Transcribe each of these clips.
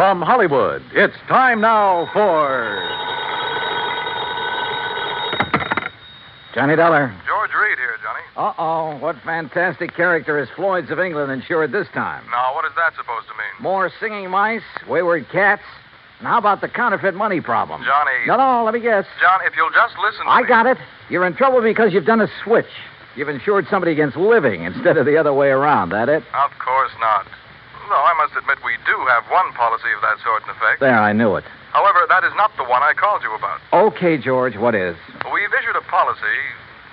From Hollywood, it's time now for... Johnny Dollar. George Reed here, Johnny. Uh-oh. What fantastic character is Floyd's of England insured this time? Now, what is that supposed to mean? More singing mice, wayward cats, and how about the counterfeit money problem? Johnny. No, let me guess. John, if you'll just listen to I me. got it. You're in trouble because you've done a switch. You've insured somebody against living instead of the other way around, that it? Of course not. Though I must admit we do have one policy of that sort in effect. There, I knew it. However, that is not the one I called you about. Okay, George, what is? We've issued a policy.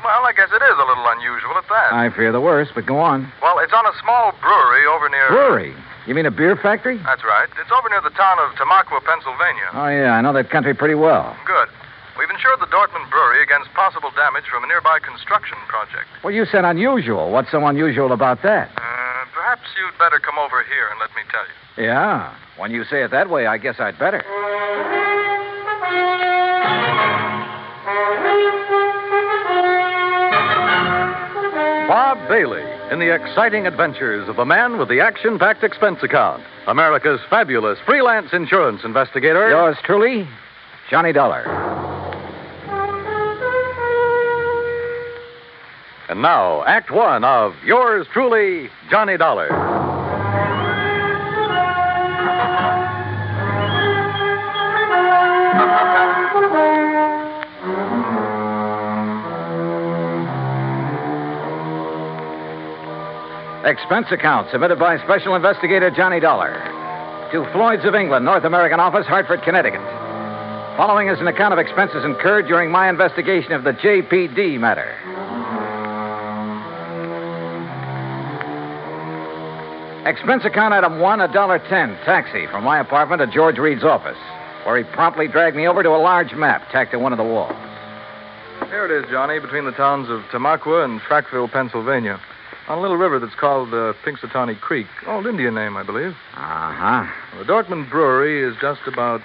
Well, I guess it is a little unusual at that. I fear the worst, but go on. Well, it's on a small brewery over near... Brewery? You mean a beer factory? That's right. It's over near the town of Tamaqua, Pennsylvania. Oh, yeah, I know that country pretty well. Good. We've insured the Dortmund brewery against possible damage from a nearby construction project. Well, you said unusual. What's so unusual about that? Perhaps you'd better come over here and let me tell you. Yeah. When you say it that way, I guess I'd better. Bob Bailey in the exciting adventures of the man with the action-packed expense account. America's fabulous freelance insurance investigator. Yours truly, Johnny Dollar. And now, Act One of yours truly, Johnny Dollar. Expense account submitted by Special Investigator Johnny Dollar to Floyd's of England, North American Office, Hartford, Connecticut. Following is an account of expenses incurred during my investigation of the JPD matter. Expense account item 1, $1.10, taxi from my apartment to George Reed's office, where he promptly dragged me over to a large map tacked to one of the walls. Here it is, Johnny, between the towns of Tamaqua and Frackville, Pennsylvania. On a little river that's called Pinxatawney Creek. Old Indian name, I believe. Uh-huh. The Dortmund Brewery is just about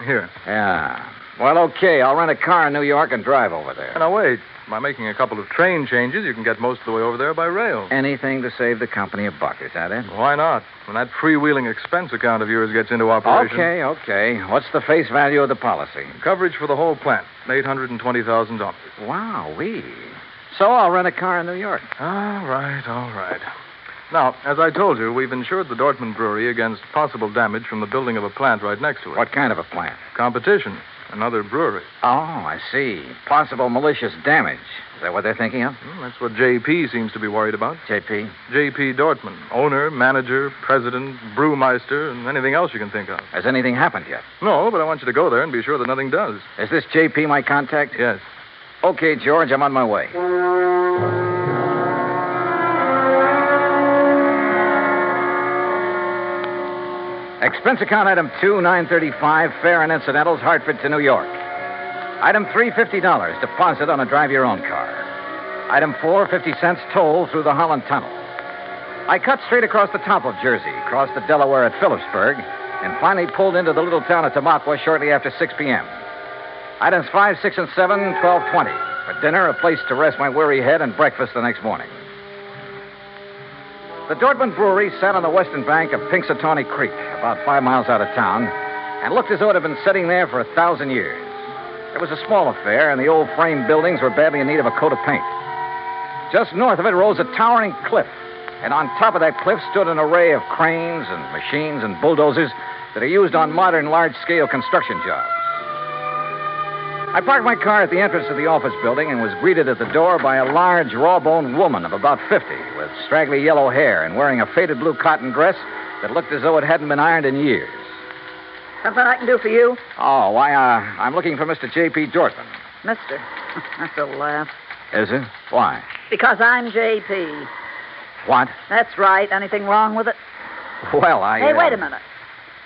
here. Yeah. Well, okay, I'll rent a car in New York and drive over there. Now, wait. By making a couple of train changes, you can get most of the way over there by rail. Anything to save the company a buck, is that it? Why not? When that freewheeling expense account of yours gets into operation. Okay. What's the face value of the policy? Coverage for the whole plant, $820,000. Wow-wee. So I'll rent a car in New York. All right. Now, as I told you, we've insured the Dortmund Brewery against possible damage from the building of a plant right next to it. What kind of a plant? Competition. Another brewery. Oh, I see. Possible malicious damage. Is that what they're thinking of? That's what JP seems to be worried about. JP? JP Dortmund. Owner, manager, president, brewmeister, and anything else you can think of. Has anything happened yet? No, but I want you to go there and be sure that nothing does. Is this JP my contact? Yes. Okay, George, I'm on my way. Expense account item 2, $935, fare and incidentals, Hartford to New York. Item 3, $50, deposit on a drive-your-own car. Item 4, 50 cents toll through the Holland Tunnel. I cut straight across the top of Jersey, crossed the Delaware at Phillipsburg, and finally pulled into the little town of Tamaqua shortly after 6 p.m. Items 5, 6, and 7, $12.20. For dinner, a place to rest my weary head, and breakfast the next morning. The Dortmund Brewery sat on the western bank of Pinxatawney Creek, about 5 miles out of town, and looked as though it had been sitting there for 1,000 years. It was a small affair, and the old frame buildings were badly in need of a coat of paint. Just north of it rose a towering cliff, and on top of that cliff stood an array of cranes and machines and bulldozers that are used on modern large-scale construction jobs. I parked my car at the entrance of the office building and was greeted at the door by a large, raw-boned woman of about 50 with straggly yellow hair and wearing a faded blue cotton dress that looked as though it hadn't been ironed in years. Something I can do for you? Oh, why, I'm looking for Mr. JP Dortmund. Mister. That's a laugh. Is it? Why? Because I'm JP. What? That's right. Anything wrong with it? Well, Hey, wait a minute.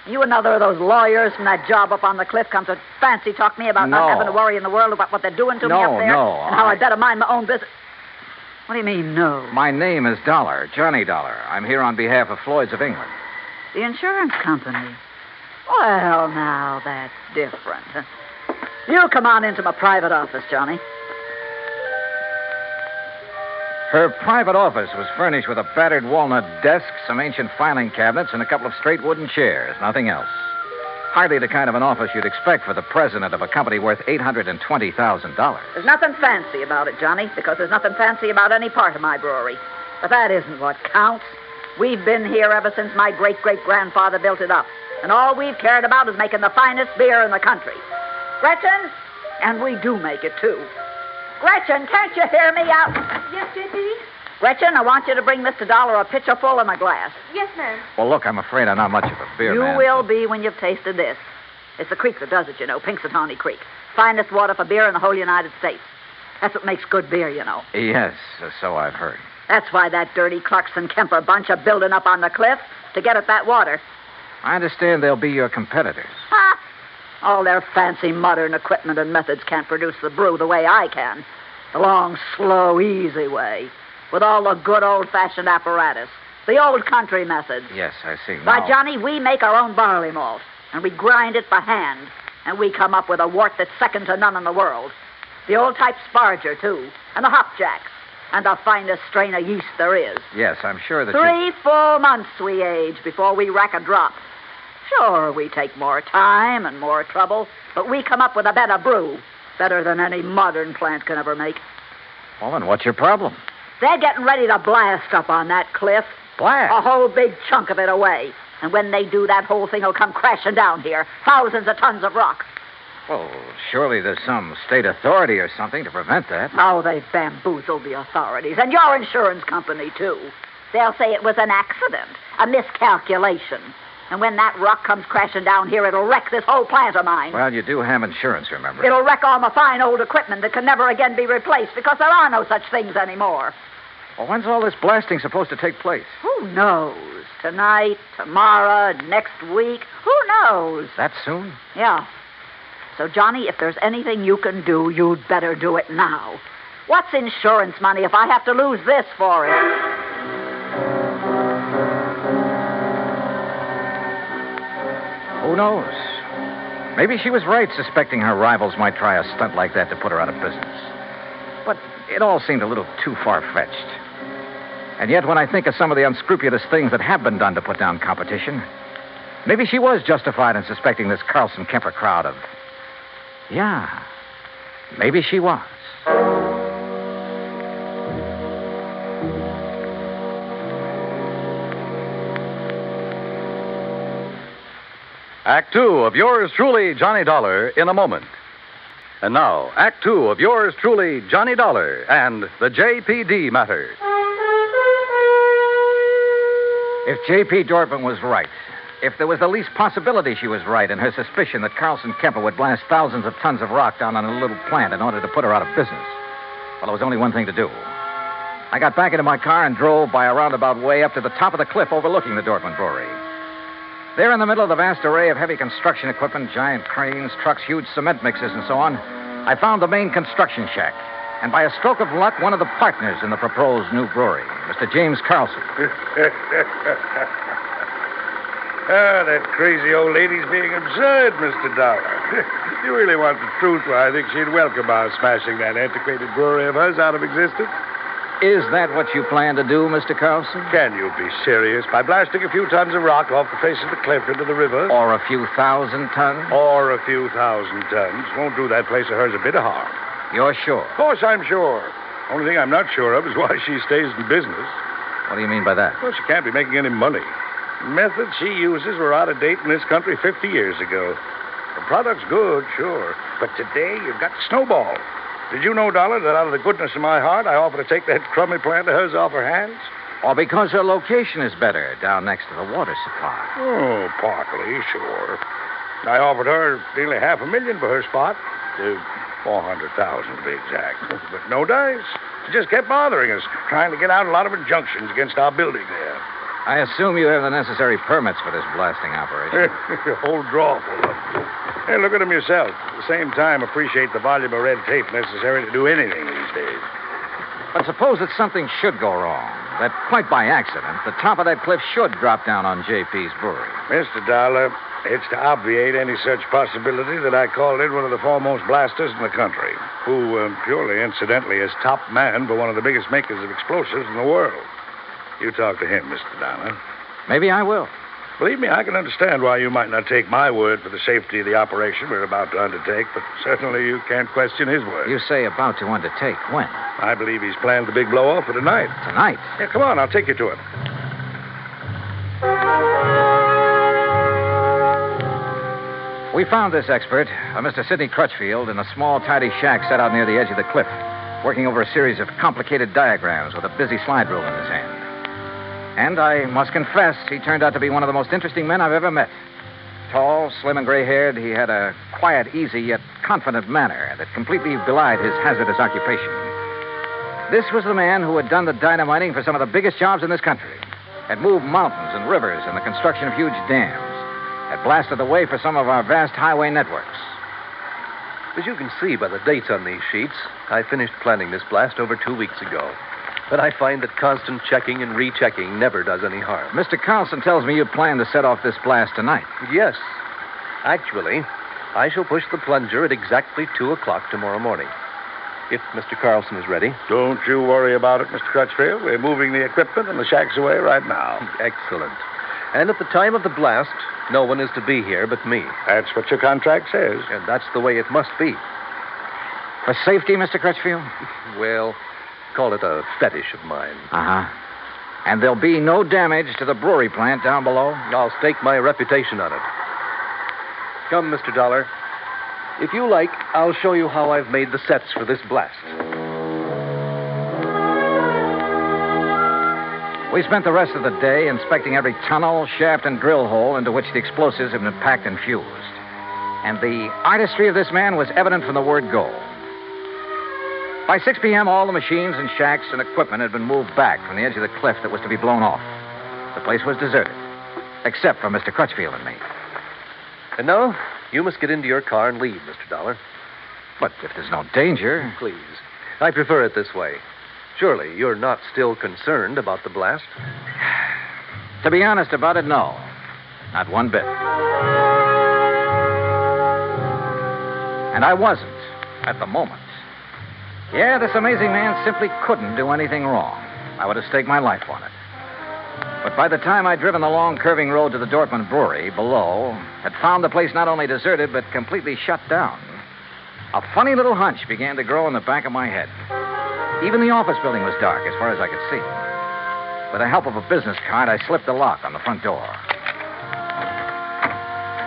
You another of those lawyers from that job up on the cliff come to fancy talk me about not having to worry in the world about what they're doing to me up there? No, and how I better mind my own business. What do you mean, no? My name is Dollar, Johnny Dollar. I'm here on behalf of Floyd's of England. The insurance company? Well, now, that's different. You come on into my private office, Johnny. Her private office was furnished with a battered walnut desk, some ancient filing cabinets, and a couple of straight wooden chairs. Nothing else. hardly the kind of an office you'd expect for the president of a company worth $820,000. There's nothing fancy about it, Johnny, because there's nothing fancy about any part of my brewery. But that isn't what counts. We've been here ever since my great-great-grandfather built it up. And all we've cared about is making the finest beer in the country. Gretchen? And we do make it, too. Gretchen, can't you hear me out? Yes, JP? Gretchen, I want you to bring Mr. Dollar a pitcher full and a glass. Yes, ma'am. Well, look, I'm afraid I'm not much of a beer You man. will be when you've tasted this. It's the creek that does it, you know, Pinxatawny Creek. Finest water for beer in the whole United States. That's what makes good beer, you know. Yes, so I've heard. That's why that dirty Clarkson Kemper bunch are building up on the cliff to get at that water. I understand they'll be your competitors. Ha! All their fancy modern equipment and methods can't produce the brew the way I can. The long, slow, easy way. With all the good old-fashioned apparatus. The old country methods. Yes, I see. Why, Now, Johnny, we make our own barley malt. And we grind it by hand. And we come up with a wort that's second to none in the world. The old-type Sparger, too. And the hopjacks. And the finest strain of yeast there is. yes, I'm sure that 3 full months we age before we rack a drop. Sure, we take more time and more trouble, but we come up with a better brew. Better than any modern plant can ever make. Well, then what's your problem? They're getting ready to blast up on that cliff. Blast? A whole big chunk of it away. And when they do, that whole thing will come crashing down here. Thousands of tons of rock. Well, surely there's some state authority or something to prevent that. Oh, they've bamboozled the authorities. And your insurance company, too. They'll say it was an accident, a miscalculation. And when that rock comes crashing down here, it'll wreck this whole plant of mine. Well, you do have insurance, remember? It'll wreck all my fine old equipment that can never again be replaced because there are no such things anymore. Well, when's all this blasting supposed to take place? Who knows? Tonight, tomorrow, next week. Who knows? That soon? Yeah. So, Johnny, if there's anything you can do, you'd better do it now. What's insurance money if I have to lose this for it? Who knows? Maybe she was right suspecting her rivals might try a stunt like that to put her out of business. But it all seemed a little too far-fetched. And yet, when I think of some of the unscrupulous things that have been done to put down competition, maybe she was justified in suspecting this Carlson Kemper crowd of... Yeah, maybe she was. Act Two of yours truly, Johnny Dollar, in a moment. And now, Act Two of yours truly, Johnny Dollar, and the JPD matter. If JP Dortmund was right, if there was the least possibility she was right in her suspicion that Carlson Kemper would blast thousands of tons of rock down on a little plant in order to put her out of business, well, there was only one thing to do. I got back into my car and drove by a roundabout way up to the top of the cliff overlooking the Dortmund brewery. There in the middle of the vast array of heavy construction equipment, giant cranes, trucks, huge cement mixers, and so on, I found the main construction shack. And by a stroke of luck, one of the partners in the proposed new brewery, Mr. James Carlson. That crazy old lady's being absurd, Mr. Dollar. If you really want the truth, well, I think she'd welcome our smashing that antiquated brewery of hers out of existence. Is that what you plan to do, Mr. Carlson? Can you be serious? By blasting a few tons of rock off the face of the cliff into the river? Or a few thousand tons? Or a few thousand tons. Won't do that place of hers a bit of harm. You're sure? Of course I'm sure. Only thing I'm not sure of is why she stays in business. What do you mean by that? Well, she can't be making any money. The methods she uses were out of date in this country 50 years ago. The product's good, sure. But today, you've got to snowball. Did you know, Dollar, that out of the goodness of my heart, I offer to take that crummy plant of hers off her hands? Or because her location is better down next to the water supply? Oh, partly, sure. I offered her nearly $500,000 for her spot. 400,000 to be exact. But no dice. She just kept bothering us, trying to get out a lot of injunctions against our building there. I assume you have the necessary permits for this blasting operation. A whole drawer full of them. Hey, look at them yourself. At the same time, appreciate the volume of red tape necessary to do anything these days. But suppose that something should go wrong, that quite by accident, the top of that cliff should drop down on JP's brewery. Mr. Dollar, it's to obviate any such possibility that I called in one of the foremost blasters in the country, who, purely incidentally, is top man for one of the biggest makers of explosives in the world. You talk to him, Mr. Dollar. Maybe I will. Believe me, I can understand why you might not take my word for the safety of the operation we're about to undertake, but certainly you can't question his word. You say about to undertake. When? I believe he's planned the big blow-off for tonight. Tonight? Yeah, come on, I'll take you to him. We found this expert, Mr. Sidney Crutchfield, in a small, tidy shack set out near the edge of the cliff, working over a series of complicated diagrams with a busy slide rule in his hand. And I must confess, he turned out to be one of the most interesting men I've ever met. Tall, slim, and gray-haired, he had a quiet, easy, yet confident manner that completely belied his hazardous occupation. This was the man who had done the dynamiting for some of the biggest jobs in this country, had moved mountains and rivers in the construction of huge dams, had blasted the way for some of our vast highway networks. As you can see by the dates on these sheets, I finished planning this blast over 2 weeks ago. But I find that constant checking and rechecking never does any harm. Mr. Carlson tells me you plan to set off this blast tonight. Yes. Actually, I shall push the plunger at exactly 2 o'clock tomorrow morning. If Mr. Carlson is ready. Don't you worry about it, Mr. Crutchfield. We're moving the equipment and the shack's away right now. Excellent. And at the time of the blast, no one is to be here but me. That's what your contract says. And that's the way it must be. For safety, Mr. Crutchfield? Well, call it a fetish of mine. Uh-huh. And there'll be no damage to the brewery plant down below? I'll stake my reputation on it. Come, Mr. Dollar. If you like, I'll show you how I've made the sets for this blast. We spent the rest of the day inspecting every tunnel, shaft, and drill hole into which the explosives had been packed and fused. And the artistry of this man was evident from the word go. By 6 p.m., all the machines and shacks and equipment had been moved back from the edge of the cliff that was to be blown off. The place was deserted, except for Mr. Crutchfield and me. And now, you must get into your car and leave, Mr. Dollar. But if there's no danger... Please. I prefer it this way. Surely you're not still concerned about the blast? To be honest about it, no. Not one bit. And I wasn't, at the moment. Yeah, this amazing man simply couldn't do anything wrong. I would have staked my life on it. But by the time I'd driven the long, curving road to the Dortmund brewery below, had found the place not only deserted, but completely shut down, a funny little hunch began to grow in the back of my head. Even the office building was dark as far as I could see. With the help of a business card, I slipped the lock on the front door.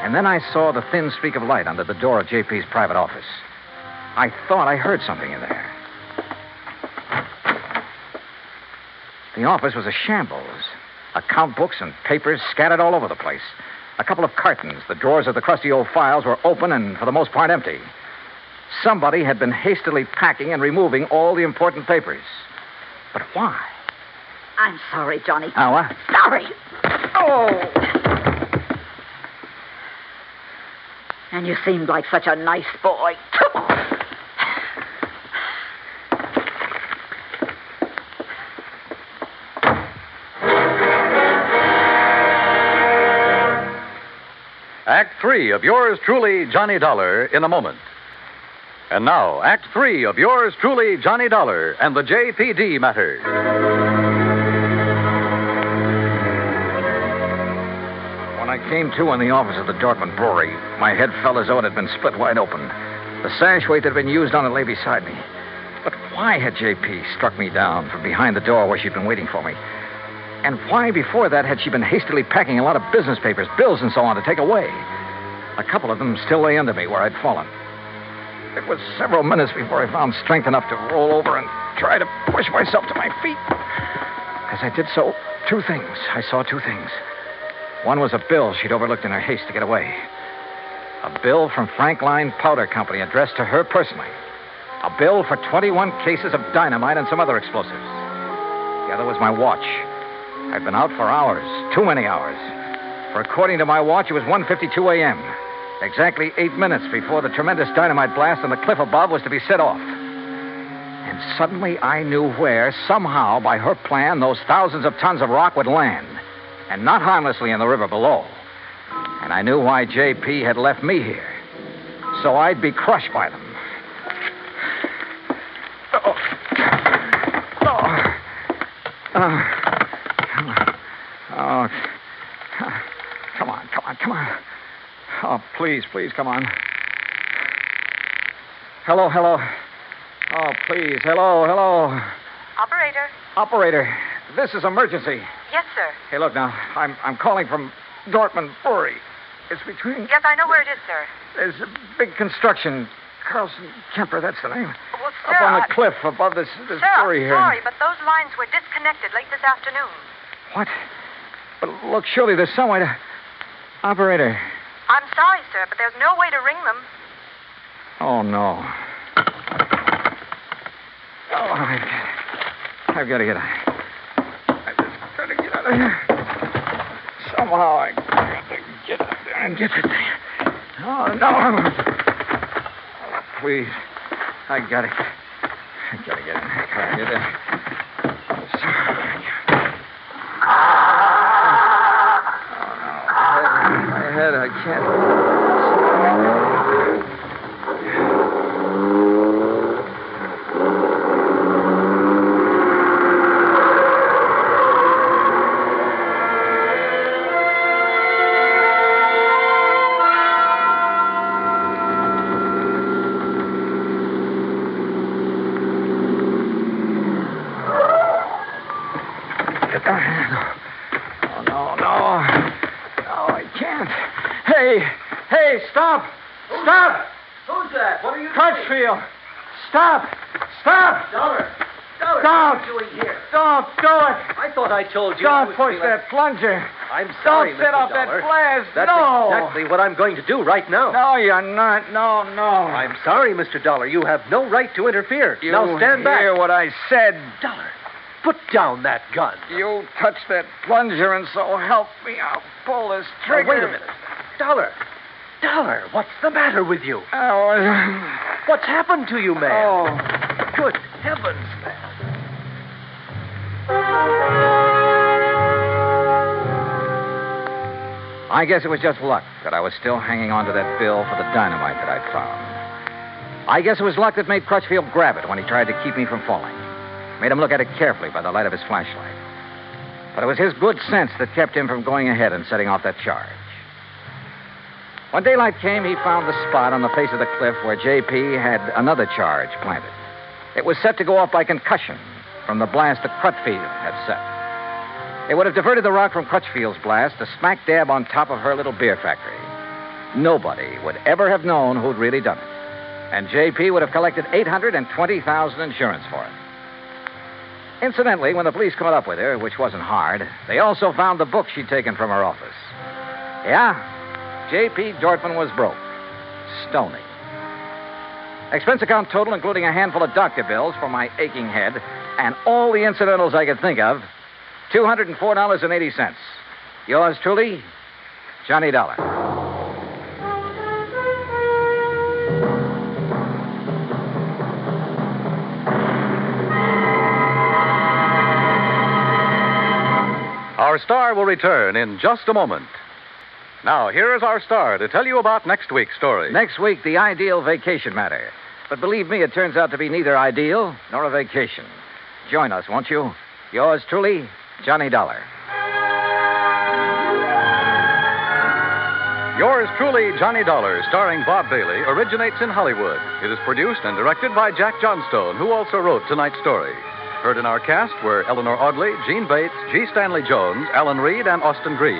And then I saw the thin streak of light under the door of JP's private office. I thought I heard something in there. The office was a shambles. Account books and papers scattered all over the place. A couple of cartons. The drawers of the crusty old files were open and, for the most part, empty. Somebody had been hastily packing and removing all the important papers. But why? I'm sorry, Johnny. Oh, what? Sorry. Oh! And you seemed like such a nice boy. Act 3 of yours truly, Johnny Dollar, in a moment. And now, Act 3 of yours truly, Johnny Dollar, and the JPD matter. When I came to in the office of the Dortmund brewery, my head felt as though it had been split wide open. The sash weight that had been used on it lay beside me. But why had JP struck me down from behind the door where she'd been waiting for me? And why, before that, had she been hastily packing a lot of business papers, bills, and so on to take away? A couple of them still lay under me where I'd fallen. It was several minutes before I found strength enough to roll over and try to push myself to my feet. As I did so, I saw two things. One was a bill she'd overlooked in her haste to get away. A bill from Frankline Powder Company addressed to her personally. A bill for 21 cases of dynamite and some other explosives. The other was my watch. I'd been out for hours, too many hours. For according to my watch, it was 1:52 a.m., exactly 8 minutes before the tremendous dynamite blast on the cliff above was to be set off. And suddenly I knew where, somehow, by her plan, those thousands of tons of rock would land, and not harmlessly in the river below. And I knew why JP had left me here, so I'd be crushed by them. Oh, please, come on. Hello. Oh, please, hello. Operator, this is emergency. Yes, sir. Hey, look now, I'm calling from Dortmund Brewery. It's between... Yes, I know where it is, sir. There's a big construction. Carlson Kemper, that's the name. Well, sir, Up on the cliff above this sir, brewery here. I'm sorry, but those lines were disconnected late this afternoon. What? But look, surely there's some way to... Operator. I'm sorry, sir, but there's no way to ring them. Oh, no. Oh, I've got to get out. I've just got to get out of here. Somehow I got to get out there and get it. Oh, no. Oh, please. I got to get in. I get in. My head, I can't. Hey, stop! Stop! Who's that? What are you Crutchfield! Stop! Dollar, Stop! what are you doing here? Don't do it! I thought I told you. I Don't was push to be that plunger! I'm sorry, Don't set Mr. off that Dollar. blast! That's no! exactly what I'm going to do right now. No, you're not. No. I'm sorry, Mr. Dollar. You have no right to interfere. You now stand back. hear what I said. Dollar, put down that gun. You touch that plunger, and so help me, I'll pull this Now, trigger. wait a minute. Dollar, what's the matter with you? Oh, What's happened to you, man? oh. Good heavens, man. I guess it was just luck that I was still hanging on to that bill for the dynamite that I'd found. I guess it was luck that made Crutchfield grab it when he tried to keep me from falling. Made him look at it carefully by the light of his flashlight. But it was his good sense that kept him from going ahead and setting off that charge. When daylight came, he found the spot on the face of the cliff where JP had another charge planted. It was set to go off by concussion from the blast that Crutchfield had set. It would have diverted the rock from Crutchfield's blast to smack dab on top of her little beer factory. Nobody would ever have known who'd really done it. And JP would have collected $820,000 insurance for it. Incidentally, when the police caught up with her, which wasn't hard, they also found the book she'd taken from her office. Yeah, JP Dortmund was broke. Stony. Expense account total, including a handful of doctor bills for my aching head and all the incidentals I could think of, $204.80. Yours truly, Johnny Dollar. Our star will return in just a moment. Now, here is our star to tell you about next week's story. Next week, the ideal vacation matter. But believe me, it turns out to be neither ideal nor a vacation. Join us, won't you? Yours truly, Johnny Dollar. Yours truly, Johnny Dollar, starring Bob Bailey, originates in Hollywood. It is produced and directed by Jack Johnstone, who also wrote tonight's story. Heard in our cast were Eleanor Audley, Gene Bates, G. Stanley Jones, Alan Reed, and Austin Green.